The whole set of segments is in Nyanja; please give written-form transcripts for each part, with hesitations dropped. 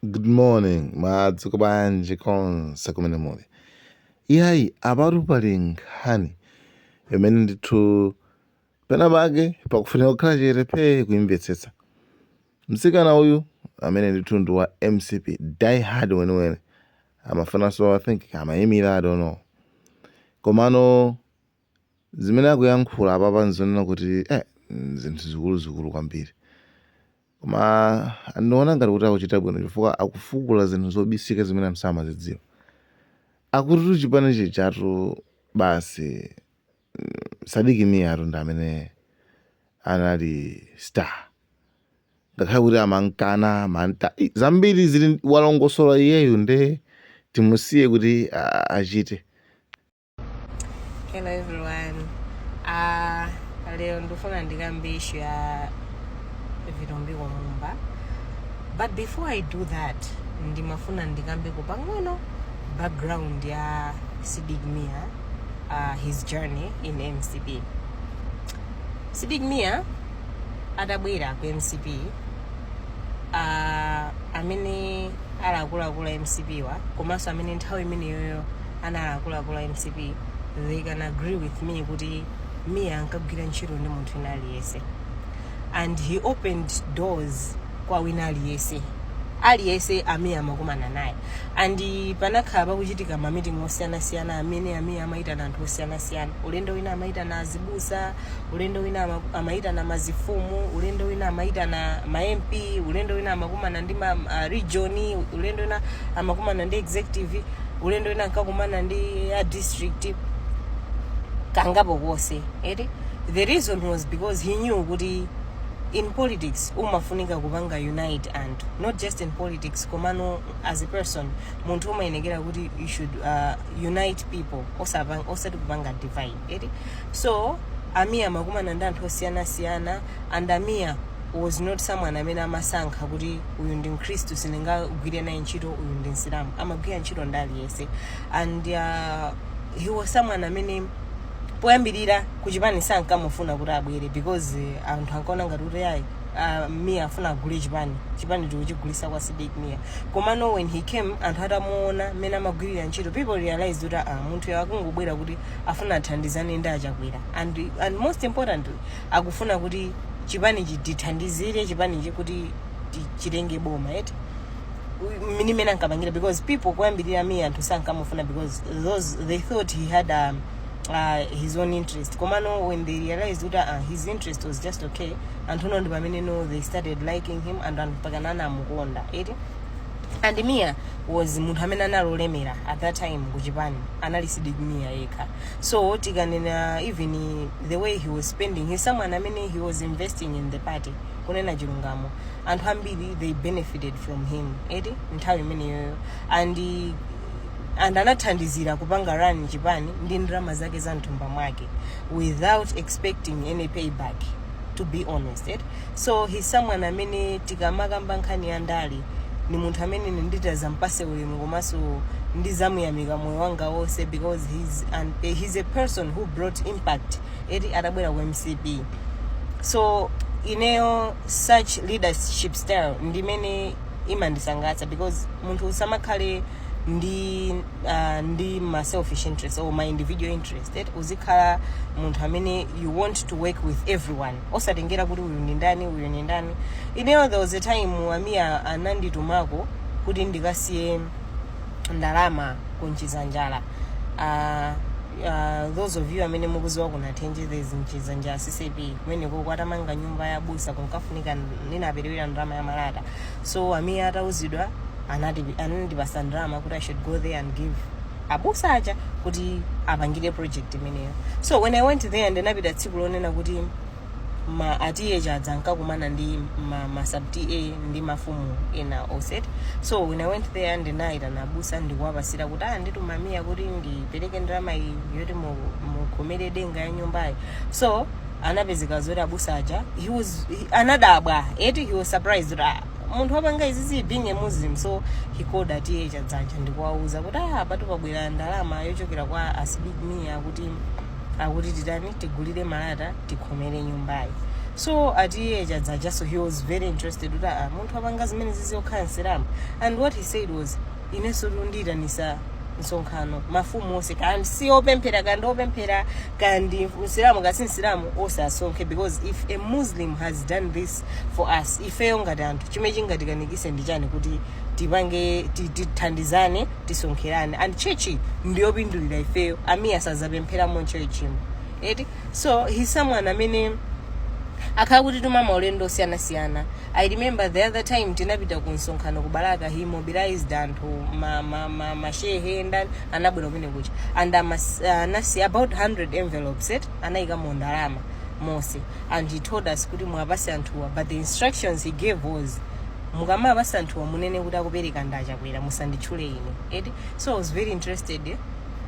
Good morning, madzuka bwanji konse kumene muli. Iyayi apatu pali nkhani imene ndithu pena pake pakufunika kukhala chete kuimvetsetsa. Mtsikana uyu amene ndithu ndi wa MCP die hard weniweni amafananso I think amayimira I don't know. Komano zimene akuyankhula apapa nzonena kuti zinthu zikuluzikulu kwambiri. Koma ndiona ngati kuti akuchita bwino chifukwa akufukula zinthu zobisika zimene anthu samazidziwa. Akuti chipani chichatu basi Sadik Mia RIP ndi amene anali star. Ngakhale kuti amankana manta zambiri zili walongosola iyeyo nde timusiye kuti achite. Hello everyone. Leo ndifuna ndikambe issue ya virombi wa mumba. But before I do that, ndimafuna ndikambe kupangweno background ya Sadik Mia, his journey in MCP. Sadik Mia adabwera ku MCP amene alakula MCP wa komanso amene nthawi imene yoyo analakula MCP. They can agree with me kuti Mia ankagwira ntchito ndi munthu ina aliyese, and he opened doors kwa wina aliyese amene amakumana naye. And panakhala pakuchitika ma meeting osiyanasiyana amene amaitana anthu osiyanasiyana. Ulendo wina amaitana azibusa, ulendo wina amaitana mazifumu, ulendo wina amaitana ma MP, ulendo wina amakumana ndi region, ulendo wina amakumana ndi executive, ulendo wina akakumana ndi district. Kangapo kose. The reason was because he knew kuti in politics umafunika kupanga unite and not just in politics komano as a person muntu umayenekera kuti you should unite people osati kupanga divide. So Amia makumana ndi anthu osiyana and Amia was not someone amene amasankha kuti uyu ndi Mkristu sindingagwire naye ntchito, uyu ndi Msilamu amagwira ntchito ndi aliyese. And he was someone amene poyambirira kuchipani sankamufuna kuti abwere because anthu ankaona ngati kuti ayi Mia afuna agule chipani tikuchigulisa kwa Sadik Mia. Komano when he came anthu atamuona mmene amagwirira ntchito, people realized kuti munthu akungobwera kuti afuna athandizane ndi achakwera, and most importantly akufuna kuti chipani chithandizire chipani kuti chitenge boma minimena ankapangira because people kuyambirira Mia anthu sankamufuna because they thought he had his own interest. Komano when they realized that his interest was just okay, and they started liking him and paganana mukonda. And Mia was munthu amene analolemera at that time kuchipani anali Sadik Mia yekha. So tikanena even the way he was spending, he's someone amene he was investing in the party kunena chilungamo. Anthu ambiri they benefited from him nthawi imeneyo, and anathandizira kupanga run chipani ndi ndalama zake za mtumba mwake without expecting any payback, to be honest. So he's someone amene tikamakamba nkhani ya ndali ni munthu amene nditaza mpase ulemu komanso ndizamuyamika moyo wanga wonse because he's a person who brought impact atabwera ku MCP. So ineyo such leadership style ndimene imandisangalatsa because munthu usamakhale ndi ma selfish interest or my individual interest. Uzikhala munthu amene you want to work with everyone osatengera kuti uyu ndi ndani. Ineyo there was a time Amia ananditumako kuti ndikasiye ndalama kunchizanjala. Those of you amene mukuziwa kuna Tenje there's nchizanjala CCP kumene kwatamanga nyumba ya busa kunkafunika ninaperewera ndalama ya malata. So Amia atauzidwa anandipasa ndalama kuti I should go there and give abusa aja kuti apangire project imeneyo. So when I went there and ndinapita tsiku lonena kuti ma atiyeja dzankakumana ndi ma sub TA ndi mafumu ena offset. So when I went there and ndinaita na abusa ndikuwapasira kuti ndituma Mia kuti ndipereke ndalama iyi yoti mukomere denga ya nyumbayi. So anapezeka zoti abusa aja anadabwa he was surprised that munthu wapanga izizi being a Muslim. So he called atiyeja dzanja ndikuwauza kuti patu pabwera ndalama yochokera kwa Sadik Mia kuti titani tigulire malata tikomere nyumbayi. so at age adzaja, so he was very interested with muntu apanga zimene zizokhala nsilamu. And what he said was ineso lundiranisa nsonkhano mafumu ose kandi si opemphera kandi opemphera kandi nsilamu kasi nsilamu ose asonke, because if a Muslim has done this for us, ifeyo ngati anthu chimene chingatikanikise ndi chani kuti tipange tithandizane tisonkherane, and chechi ndiyopindulira ifeyo ami asazapemphera mu chechimu eti. So he's someone amene akhala kuti tumama ulendo siyana. I remember the other time tinapita ku nsonkhano kubalaka, he mobilized anthu mashehe ndani anabwera kumene kucha, and nasi about 100 envelopes anayika mu ndalama mose, and he told us kuti mwapase anthuwa, but the instructions he gave was mukama apase anthuwa munene kuti akupereka ndachakwera musanditchule ine eti. So I was very interested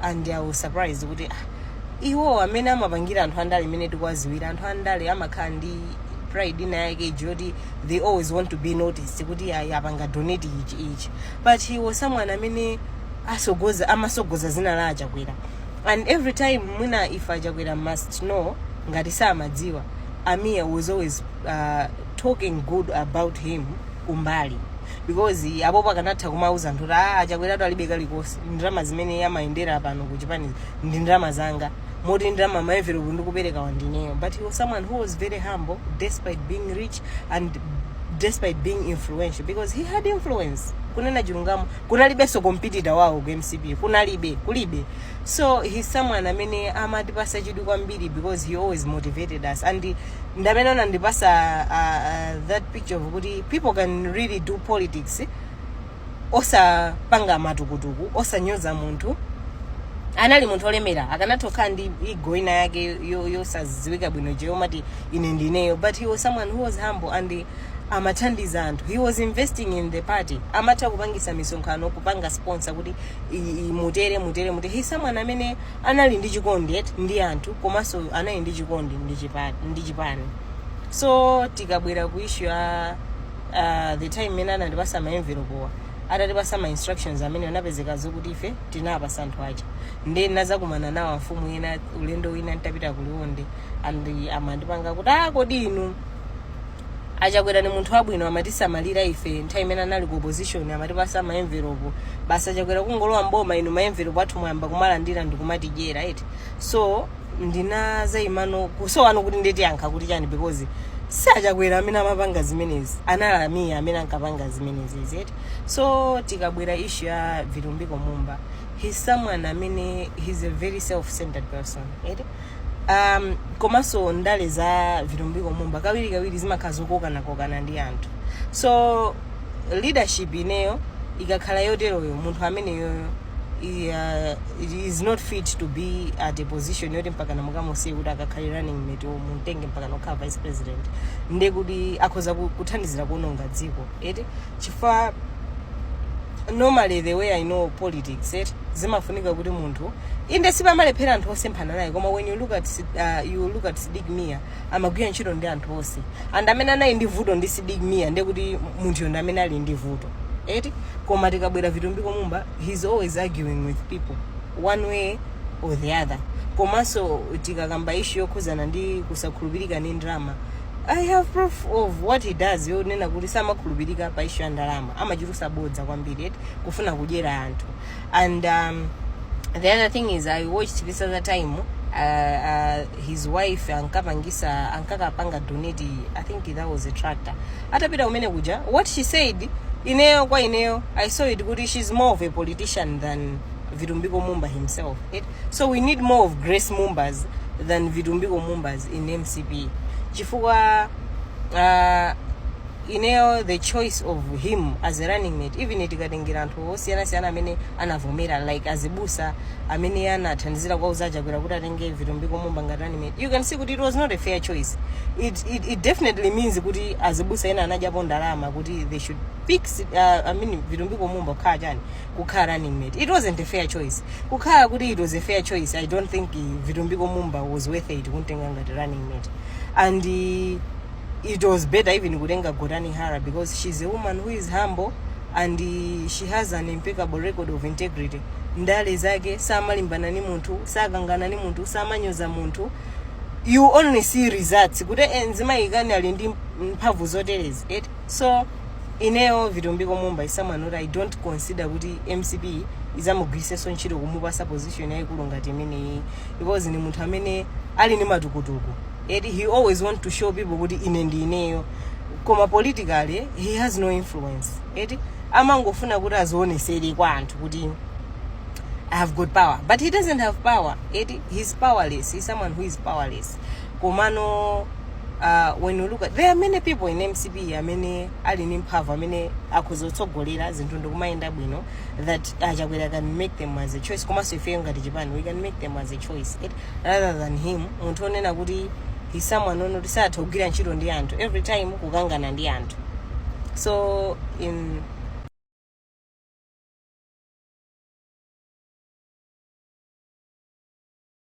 and I was surprised kuti iwo amene amapangira anthu andale imene tikwaziwira, anthu andale amakhala ndi pride ina yake jodi, they always want to be noticed kuti apanga donate each, but he was someone amene amasogoza zina la achakwera, and every time mwina if achakwera must know ngati samadziwa, Amir was always talking good about him kumbali, because apopo akanatha kumauza anthu kuti achakwera alibe likosi ndrama zimene yamayendera pano ku Japan ndi ndrama zanga moti ndrama maenvelope ndikupereka wandineyo. But he was someone who was very humble despite being rich and despite being influential, because he had influence. Kunena chilungamo kunalibenso competitor wawo ku MCP, kulibe. So he's someone amene amatipasa chidwi kwambiri, because he always motivated us, and ndamene anandipasa that picture of kuti people can really do politics osa panga matukutuku, osa nyoza muntu. Anali muntu olemera akanatokha ndi ego ina yake yosaziwika bwino je omati ine ndineyo, but he was someone who was humble and amathandiza anthu. He was investing in the party, amatha kupangisa misonkhano, kupanga sponsor kuti mutere. He's someone amene anali ndi chikondi ndi anthu, komanso anali ndi chikondi ndi chipani. So tikabwera ku issue the time mena anandipasa ma envelope atatipasa ma instructions amene anapezeka zokuti ife tinapasa anthu aja, ndi nazakumana nawo mfumu ina ulendo wina ntapita kuliwonde, and amandipanga kuti kodi inu achakwera ni munthu wabwino amatisamalira ife nthawi imene anali ku opposition, amatipasa ma envelope basa achakwera kungolowa mboma inu ma envelope athu mwamba kumalandira ndikumatijera eti. So ndinazayimano kusowano kuti ndeti yankha kuti chani, because sachakwera amene amapanga zimenezi anali Amir amene ankapanga zimenezi eti. So tikabwera issue ya Virumbiko Mumba, he's someone amene he's a very self-centered person eti. Komanso ndale za Virumbiko Mumba kawiri zimakhazokokana ndi anthu. So leadership ineyo ikakhala yoteroyo munthu amene yoyo is not fit to be at a position yoti mpaka namukamusiye kuti akakhale running mate mutenge mpaka nokhala vice president, nde kuti akhoza kuthandizira kuononga dziko eti. Chifukwa normally the way I know politics zimafunika kuti munthu inde sipamalephera anthu osemphana naye, koma when you look at Sadik Mia amagwira ntchito ndi anthu onse, and amene anayi ndi vuto ndi Sadik Mia nde kuti munthu yonda amene ali ndi vuto eti. Koma tikabwera Virumbiko Mumba, he's always arguing with people one way or the other. Komanso tikakamba issue yokhuzana ndi kusakhulupirika ndi ndalama, I have proof of what he does. Yonena kuti samakhulupirika pa issue ya ndalama, amachirusa bodza kwambiri eti kufuna kudyera anthu. And the other thing is I watched this other time his wife ankakapanga donate, I think that was a tractor. Atapita umene kuja, what she said ineyo kwa ineyo, I saw it good. She's more of a politician than Virumbiko Mumba himself. So we need more of Grace Mumbas than Virumbiko Mumbas in MCP. Chifukwa ineyo the choice of him as a running mate, even itikatengira anthu osiyana amene anavomera like azibusa amene anathandizira kwa uzaja kwera kuti atenge Virumbiko Mumba ngati running mate, you can see kuti it was not a fair choice. It definitely means kuti azibusa ena anajapo ndalama kuti they should pick Virumbiko Mumba kukhala running mate. It wasn't a fair choice. Kukhala kuti it was a fair choice, I don't think Virumbiko Mumba was worth it kuntenga ngati running mate. And it was better even kutenga Godani Hara, because she's a woman who is humble and she has an impeccable record of integrity. Ndale zake samalimbana ni muntu, sagangana ni muntu, samanyoza muntu. you only see results kuti enzima ikani ali ndi mphamvu zoterezi so ineyo vitumbiko mumba isomeone who I don't consider kuti MCP izamugwiritsenso ntchito kumupasa position yayikulu ngati imeneyi because ni munthu amene ali ni matukutuku he always want to show people kuti ine ndi ineyo koma politically he has no influence amangofuna kuti azionesere kwa anthu kuti I have got power, but he doesn't have power. He's powerless. He's someone who is powerless. Komano, when you look at, there are many people in MCP, many alinimpava, many akuzotsogolera zintundu kumaenda bwino that Ajagwera can make them as a choice. Koma so if you go to Japan, we can make them as a choice. Rather than him, untone na kuti he's someone who knows how to get ntchito ndi anthu every time kugangana ndi anthu. So in